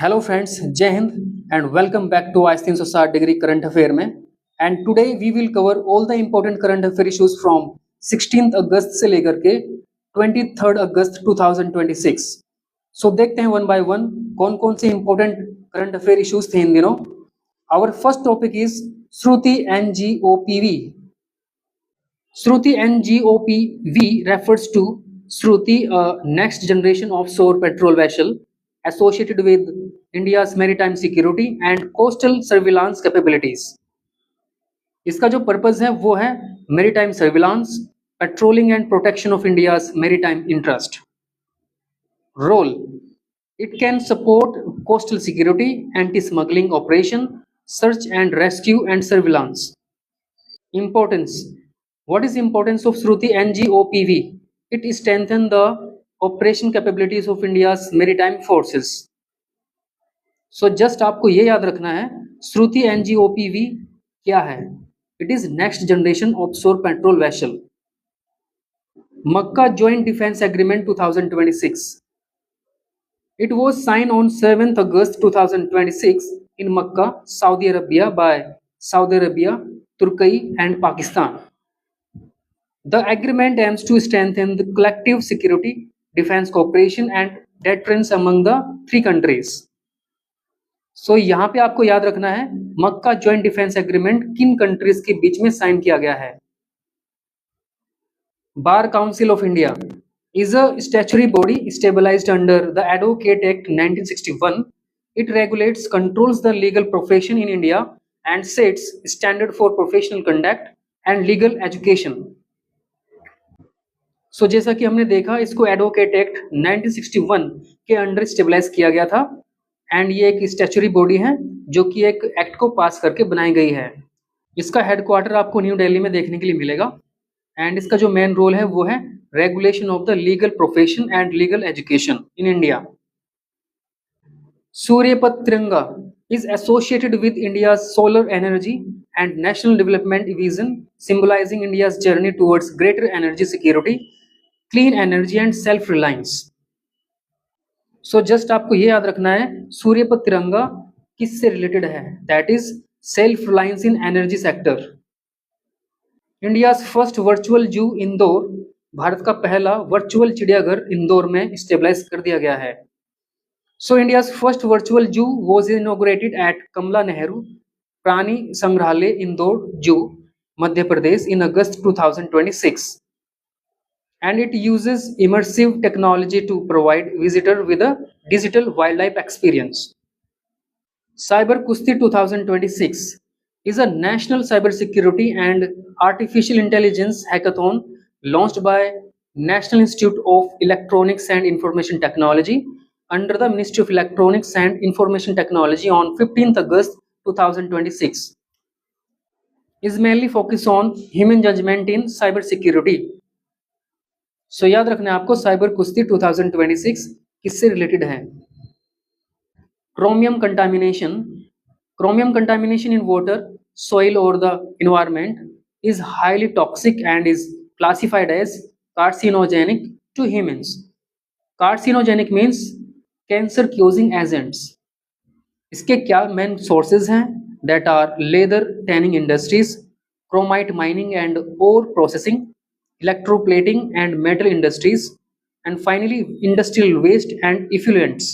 Hello friends, Jai Hind and welcome back to आज 360 degree current affair में। And today we will cover all the important current affair issues from 16 अगस्त से लेकर के 23 अगस्त 2026। सो देखते हैं वन बाय वन कौन कौन से इम्पोर्टेंट करंट अफेयर इश्यूज थे इन दिनों। Our first topic is Shruti NGOPV. Shruti NGOPV refers to Shruti, a next generation offshore patrol vessel associated with India's maritime security and coastal surveillance capabilities. इसका जो purpose है वो है maritime surveillance, patrolling and protection of India's maritime interest. Role: it can support coastal security, anti-smuggling operation, search and rescue and surveillance. Importance: what is importance of Shruti NGOPV? It strengthens the operation capabilities of India's maritime forces. So just आपको ये याद रखना है श्रुति NGOPV क्या है. It is next generation offshore patrol vessel. Makkah Joint Defense Agreement 2026. It was signed on 7th August 2026 in Makkah, Saudi Arabia by Saudi Arabia, Turkey and Pakistan. The agreement aims to strengthen the collective security, defense cooperation and deterrence among the three countries. So यहाँ पे आपको याद रखना है मक्का joint defence agreement किन countries के बीच में sign किया गया है. Bar council of India is a statutory body established under the Advocate Act 1961. It regulates, controls the legal profession in India and sets standard for professional conduct and legal education. So जैसा कि हमने देखा इसको advocate act 1961 के under stabilise किया गया था and ये एक स्टैच्यूटरी बॉडी है जो कि एक एक्ट को पास करके बनाई गई है. इसका हेडक्वार्टर आपको न्यू दिल्ली में देखने के लिए मिलेगा एंड इसका जो मेन रोल है वो है regulation of the legal profession and legal education in India. सूर्यपत तिरंगा is associated with India's solar energy and national development vision, symbolizing India's journey towards greater energy security, clean energy and self-reliance. So just आपको ये याद रखना है सूर्यपत तिरंगा किससे related है. That is self-reliance in energy sector. India's first virtual zoo Indore, Bharat का पहला वर्चुअल चिड़ियाघर इंदौर में स्टेबलाइज कर दिया गया है. So India's first virtual zoo was inaugurated at Kamla Nehru Prani Sangrahalaya Indore Zoo, Madhya Pradesh in August 2026. And it uses immersive technology to provide visitors with a digital wildlife experience. Cyber Kusti 2026 is a national cybersecurity and artificial intelligence hackathon launched by National Institute of Electronics and Information Technology under the Ministry of Electronics and Information Technology on 15th August 2026. Is mainly focused on human judgment in cyber security. So याद रखना है आपको cyber कुश्ती 2026 किससे related है. Chromium contamination. Chromium contamination in water, soil or the environment is highly toxic and is classified as carcinogenic to humans. Carcinogenic means cancer causing agents. इसके क्या main sources हैं. That are leather tanning industries, chromite mining and ore processing, electroplating and metal industries and finally industrial waste and effluents.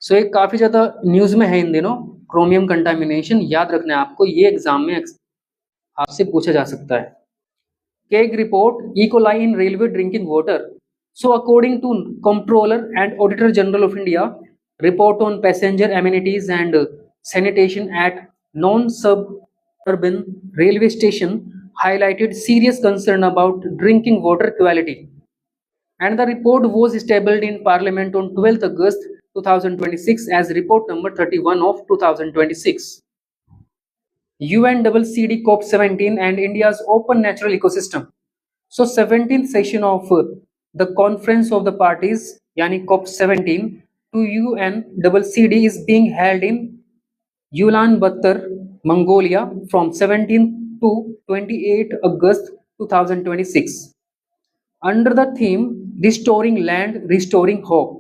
So ये काफ़ी ज़्यादा news में है इन दिनों chromium contamination. याद रखना है आपको, ये एग्जाम में आपसे पूछा जा सकता है. Keg report E coli in railway drinking water. So according to Comptroller and Auditor General of India, report on passenger amenities and sanitation at non-suburban railway station highlighted serious concern about drinking water quality. And the report was tabled in Parliament on 12th August 2026 as report number 31 of 2026. UNCCD COP17 and India's open natural ecosystem. So 17th session of the Conference of the Parties यानी COP17 to UNCCD is being held in Ulaanbaatar, Mongolia from 17 to 28 August 2026 under the theme Restoring Land, Restoring Hope.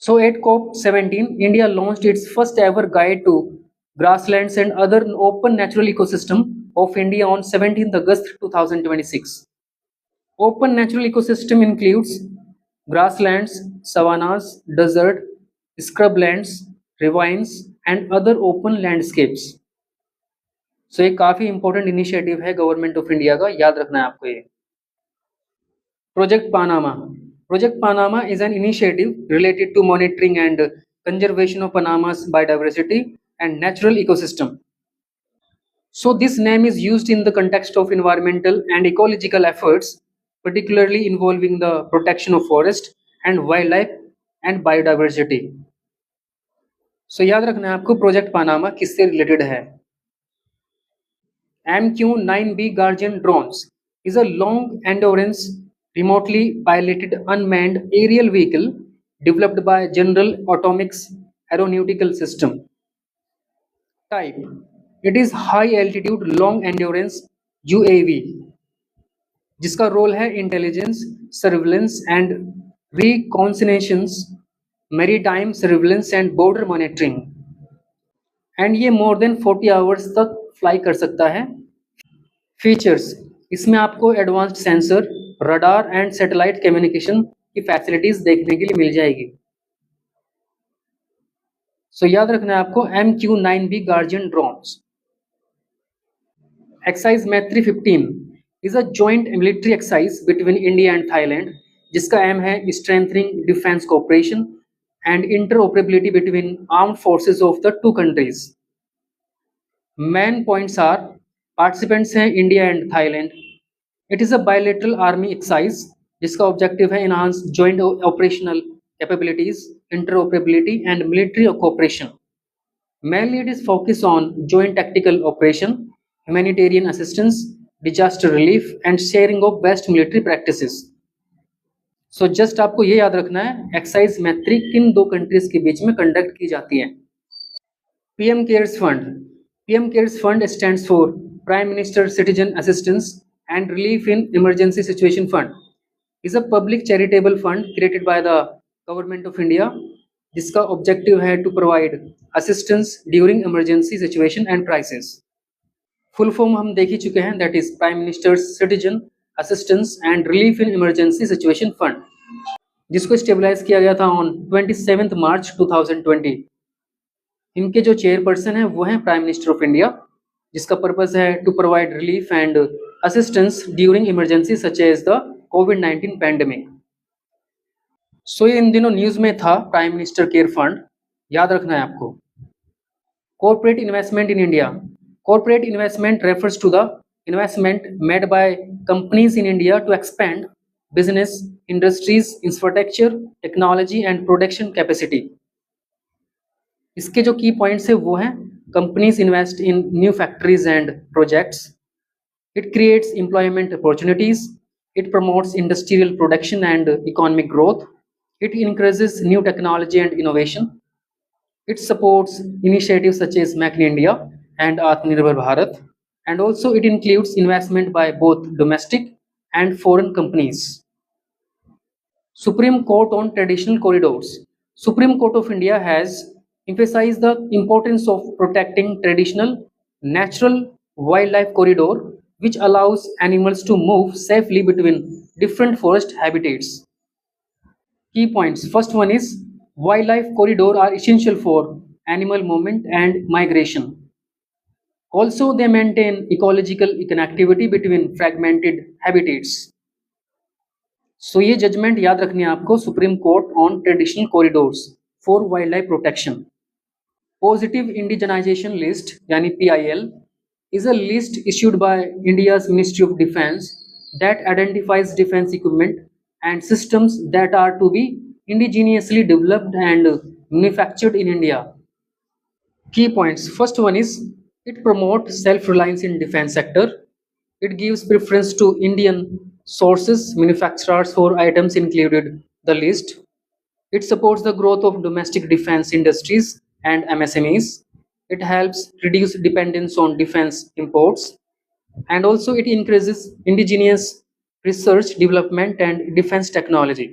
So at COP17, India launched its first ever guide to grasslands and other open natural ecosystem of India on 17th August 2026. Open natural ecosystem includes grasslands, savannas, desert, scrublands, ravines and other open landscapes. So ये काफी important initiative है government of India का, याद रखना है आपको ये. Project Panama. Project Panama is an initiative related to monitoring and conservation of Panama's biodiversity and natural ecosystem. So this name is used in the context of environmental and ecological efforts, particularly involving the protection of forest and wildlife and biodiversity. So याद रखना है आपको project Panama किससे related है. MQ-9B Guardian drones is a long endurance remotely piloted unmanned aerial vehicle developed by General Atomics Aeronautical System. Type: it is high altitude long endurance UAV जिसका role है intelligence, surveillance and reconnaissances, maritime surveillance and border monitoring. And ये more than 40 hours तक fly कर सकता है. Features: इसमें आपको advanced sensor, radar and satellite communication की फैसिलिटीज देखने के लिए मिल जाएगी. सो याद रखना है आपको MQ-9B गार्जियन ड्रोन्स. एक्साइज मैत्री 15 is a joint military exercise between India and Thailand, जिसका एम है strengthening defense cooperation and interoperability between armed forces of the two countries. Main points are: participants हैं India and Thailand. It is a bilateral army exercise जिसका objective है enhance joint operational capabilities, interoperability and military cooperation. Mainly it is focused on joint tactical operation, humanitarian assistance, disaster relief and sharing of best military practices. So just आपको ये याद रखना है excise मैत्री किन दो कंट्रीज के बीच में कंडक्ट की जाती है. PM Cares Fund. PM Cares Fund stands for Prime Minister Citizen Assistance and Relief in Emergency Situation Fund. is a public charitable fund created by the Government of India जिसका objective है to provide assistance during emergency situation and crisis. Full form हम देख ही चुके हैं, that is prime minister's citizen assistance and relief in emergency situation fund, जिसको stabilize किया गया था ऑन 27 मार्च 2020. इनके जो चेयरपर्सन है वो हैं प्राइम मिनिस्टर ऑफ इंडिया, जिसका पर्पस है to provide relief and assistance during emergency such as the कोविड-19 पैंडेमिक. सो ये इन दिनों न्यूज में था प्राइम मिनिस्टर केयर फंड, याद रखना है आपको. Corporate investment in India. Corporate investment refers to the investment made by companies in India to expand business, industries, infrastructure, technology and production capacity. इसके जो की पॉइंट्स है वो हैं: companies invest in new factories and projects, it creates employment opportunities, it promotes industrial production and economic growth, it encourages new technology and innovation, it supports initiatives such as Make in India and Atmanirbhar Bharat, and also it includes investment by both domestic and foreign companies. Supreme Court on traditional corridors. Supreme Court of India has emphasized the importance of protecting traditional natural wildlife corridor which allows animals to move safely between different forest habitats. Key points. First one is wildlife corridor are essential for animal movement and migration. Also, they maintain ecological connectivity between fragmented habitats. So ये judgement याद रखनी है आपको, supreme court on traditional corridors for wild life protection. Positive indigenisation list यानी PIL is a list issued by India's Ministry of Defence that identifies defense equipment and systems that are to be indigenously developed and manufactured in India. Key points. First one is it promotes self-reliance in defense sector. It gives preference to Indian sources, manufacturers for items included the list. It supports the growth of domestic defense industries and MSMEs. It helps reduce dependence on defense imports. And also it increases indigenous research, development and defense technology.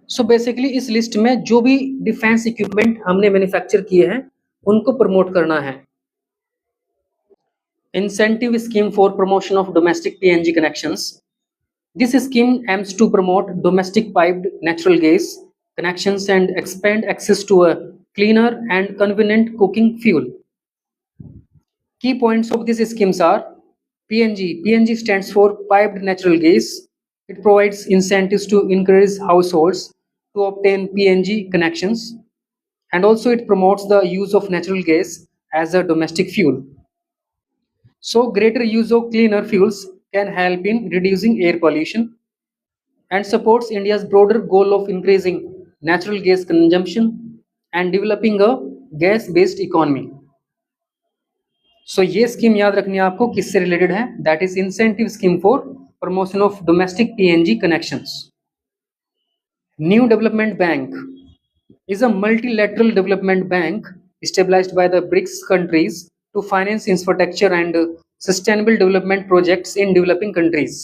So basically इस list में जो भी defence equipment हमने manufacture किए हैं उनको promote करना है। Incentive scheme for promotion of domestic PNG connections. This scheme aims to promote domestic piped natural gas connections and expand access to a cleaner and convenient cooking fuel. Key points of these schemes are PNG. PNG stands for piped natural gas. It provides incentives to encourage households to obtain PNG connections, and also it promotes the use of natural gas as a domestic fuel. So, greater use of cleaner fuels can help in reducing air pollution and supports India's broader goal of increasing natural gas consumption and developing a gas-based economy. So ये scheme याद रखनी है आपको किससे related है, that is incentive scheme for promotion of domestic PNG connections. New development bank is a multilateral development bank established by the BRICS countries to finance infrastructure and sustainable development projects in developing countries,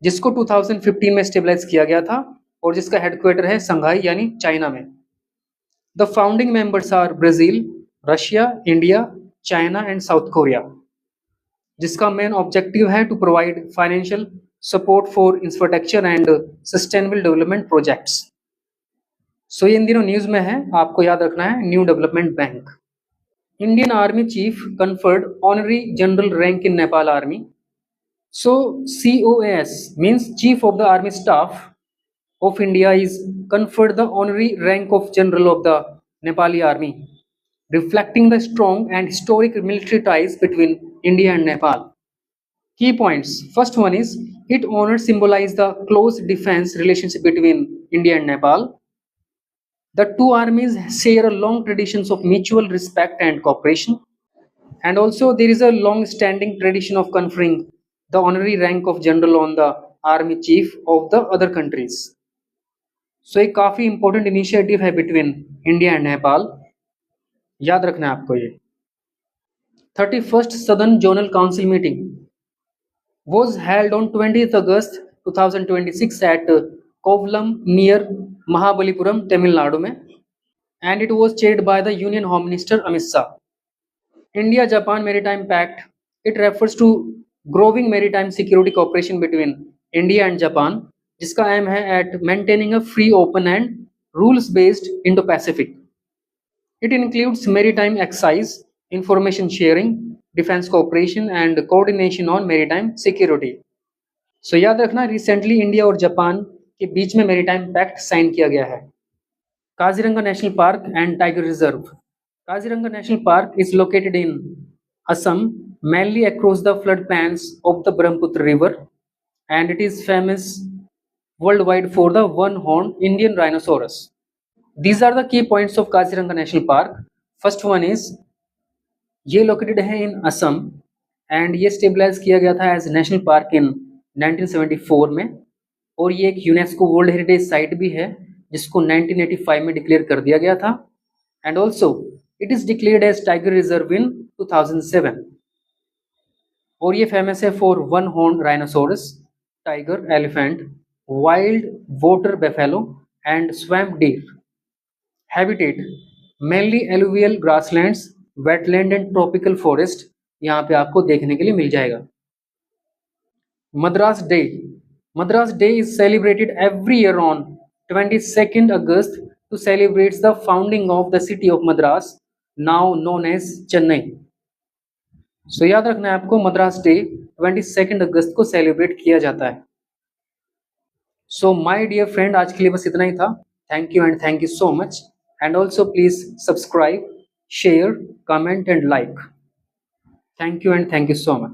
जिसको 2015 में stabilise किया गया था और जिसका headquarter है संघाई यानी China में। The founding members are Brazil, Russia, India, China and South Korea, जिसका मेन ऑब्जेक्टिव है to provide financial support for infrastructure and sustainable development projects. So ये इन दिनों न्यूज में है, आपको याद रखना है new development bank. Indian army chief conferred honorary general rank in Nepal army. So COAS means Chief of the Army Staff of India is conferred the honorary rank of General of the Nepali Army, reflecting the strong and historic military ties between India and Nepal. Key points. First one is it honors symbolize the close defense relationship between India and Nepal. The two armies share a long traditions of mutual respect and cooperation, and also there is a long-standing tradition of conferring the honorary rank of general on the army chief of the other countries. So एक काफी important initiative है between India and Nepal, याद रखना है आपको ये। 31st Southern Zonal Council meeting was held on 20th August 2026 at Kovalam near Mahabalipuram, Tamil Nadu में, and it was chaired by the Union Home Minister Amit Shah. India-Japan Maritime Pact, it refers to growing maritime security cooperation between India and Japan, जिसका aim है at maintaining a free, open and rules-based Indo-Pacific. It includes maritime excise, information sharing, defense cooperation and coordination on maritime security. So याद रखना recently India और Japan के बीच में maritime pact sign किया गया है। Kaziranga national park and tiger reserve. Kaziranga national park is located in Assam, mainly across the floodplains of the Brahmaputra River, and it is famous worldwide for the one-horned Indian rhinoceros. These are the key points of Kaziranga National Park. First one is ये located है इन Assam and ये stabilise किया गया था as national park इन 1974 में, और ये एक यूनेस्को वर्ल्ड हेरिटेज साइट भी है जिसको 1985 में डिक्लेयर कर दिया गया था, and also it is declared as tiger reserve in 2007, और ये फेमस है for one horn rhinoceros, tiger, elephant, wild water buffalo and swamp deer. Habitat mainly alluvial grasslands, wetland and tropical forest यहाँ पे आपको देखने के लिए मिल जाएगा। Madras day. Madras day is celebrated every year on 22nd August to celebrate the founding of the city of Madras, now known as Chennai. So याद रखना है आपको मद्रास डे 22nd अगस्त को सेलिब्रेट किया जाता है। सो माय डियर फ्रेंड, आज के लिए बस इतना ही था। Thank you and thank you so much, and also please subscribe, share, comment and like. Thank you and thank you so much.